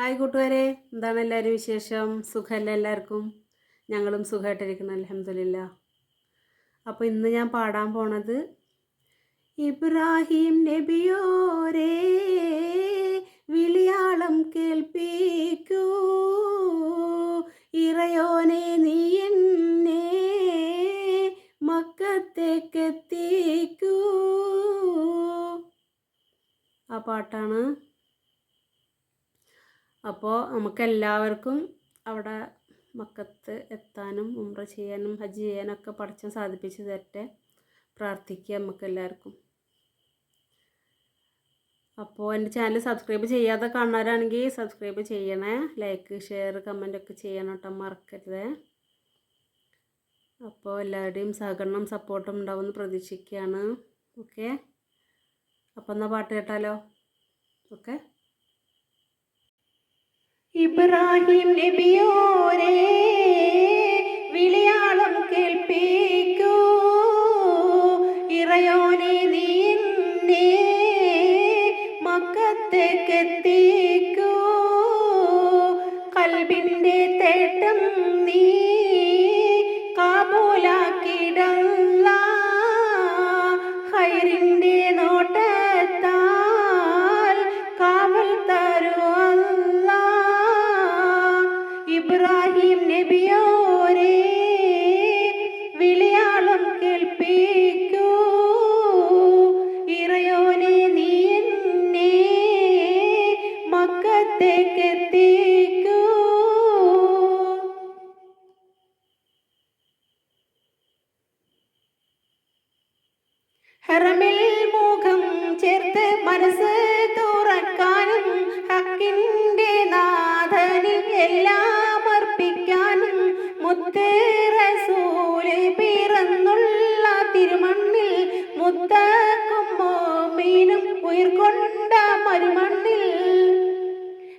Hi കൂട്ടുകാരെ, എന്താണ് എല്ലാവരും വിശേഷം? സുഖമല്ല എല്ലാവർക്കും? ഞങ്ങളും സുഖമായിട്ടിരിക്കണം, അൽഹംദുലില്ലാ. അപ്പോൾ ഇന്ന് ഞാൻ പാടാൻ പോണത് ഇബ്രാഹിം നബിയോരേ വിളിയാളം കേൾപ്പിക്കൂ, ഇറയോനെ നീ എന്നെ മക്കത്തേക്കെത്തിക്കൂ. ആ പാട്ടാണ്. അപ്പോൾ നമുക്കെല്ലാവർക്കും അവിടെ മക്കത്ത് എത്താനും ഉംറ ചെയ്യാനും ഹജ്ജ് ചെയ്യാനൊക്കെ പടച്ചോൻ സാധിപ്പിച്ച് തരട്ടെ. പ്രാർത്ഥിക്കുക നമുക്കെല്ലാവർക്കും. അപ്പോൾ എൻ്റെ ചാനൽ സബ്സ്ക്രൈബ് ചെയ്യാതെ കാണാനാണെങ്കിൽ സബ്സ്ക്രൈബ് ചെയ്യണേ. ലൈക്ക്, ഷെയർ, കമൻറ്റൊക്കെ ചെയ്യണം കേട്ടോ, മറക്കരുത്. അപ്പോൾ എല്ലാവരുടെയും സഹകരണം സപ്പോർട്ടും ഉണ്ടാവുമെന്ന് പ്രതീക്ഷിക്കുകയാണ്. ഓക്കെ, അപ്പോൾ എന്നാൽ പാട്ട് കേട്ടാലോ? ഓക്കെ. ഇബ്രാഹിം നബിയോരേ വിളിയാളം കേൾപ്പിക്കൂ, ഇറയോനെ നീ എന്നെ മക്കത്തേക്കെത്തിക്കൂ. കൽബിൻ്റെ തേട്ടം നീ കാബൂലാക്കിടല്ല, ഖൈറിൻ്റെ നോട്ടത്താൽ കാവൽ തരുവല്ല. ഇബ്രാഹിം നബിയോരേ വിളിയാളം കേൾപ്പിക്കൂ, ഇറയോനെ നീ എന്നെ മക്കത്തേക്കെത്തിക്കൂ. ഹറമിൽ മുഖം ചേർത്ത് മനസ്സ് തുറക്കാനും ഹക്കിൻ്റെ നാഥനിൽ എല്ലാം അർപ്പിക്കാനും മുത്ത് റസൂല് പിറന്നുള്ള തിരുമണ്ണിൽ മുത്തക്കും മോമീനും ഉയർകൊണ്ട മരുമണ്ണിൽ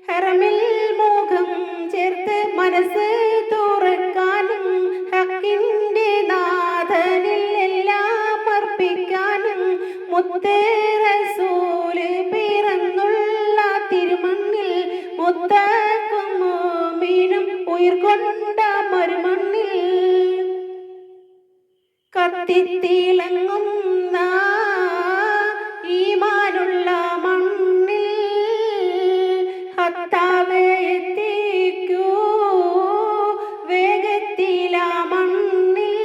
ഹറമിൽ മുഖം ചേർത്ത് മനസ്സ് തുറക്കാനും ഹക്കിൻ്റെ നാഥനിൽ എല്ലാം അർപ്പിക്കാനും മുത്ത് റസൂല് പിറന്നുള്ള തിരുമണ്ണിൽ മുത്തക്കും മോമീനും ഉയർകൊണ്ട മരുമണ്ണിൽ കത്തിത്തിളങ്ങുന്ന ഈമാനുള്ള മണ്ണിൽ ഹത്താവെ എത്തിക്കൂ വേഗത്തിലാ മണ്ണിൽ.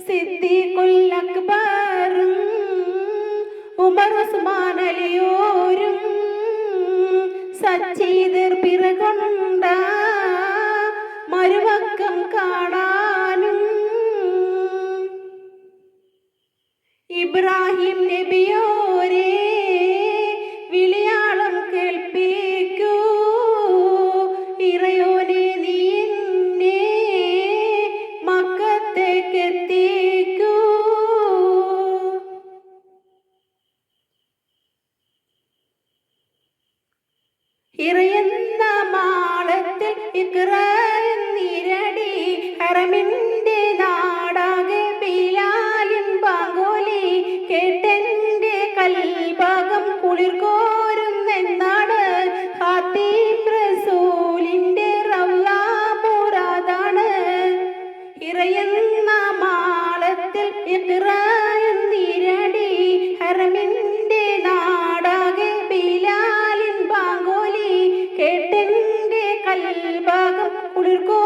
സിദ്ദീഖുൽ അക്ബറും ഉമർ ഉസ്മാൻ അലിയോരും സച്ചീദർ പിറകൊണ്ട മരുവക്കം കാണാനും ഇബ്രാഹിം നബിയോരേ വിളിയാളം കേൾപ്പിക്കൂ, ഇറയോനെ നീ എന്നെ മക്കത്തേക്കെത്തിക്കൂ. ഇറയുന്ന മാളത്തിൽ ഇഖ്റ എന്നിരടി, ഹറമിൻ്റെ നാടാകെ ബിലാലിൻ ബാങ്കോലി കേട്ടെൻ്റെ കൽഭാഗം കുളിർകോരുന്നെന്നാണ്. ഖാത്തീം റസൂലിൻ്റെ റൗള മുറാദാണ്. ഇറയുന്ന മാളത്തിൽ ഇഖ്റ എന്നിരടി, ഹറമിൻ്റെ നാടാകെ ബിലാലിൻ ബാങ്കോലി കേട്ടെൻ്റെ കൽഭാഗം കുളിർകോ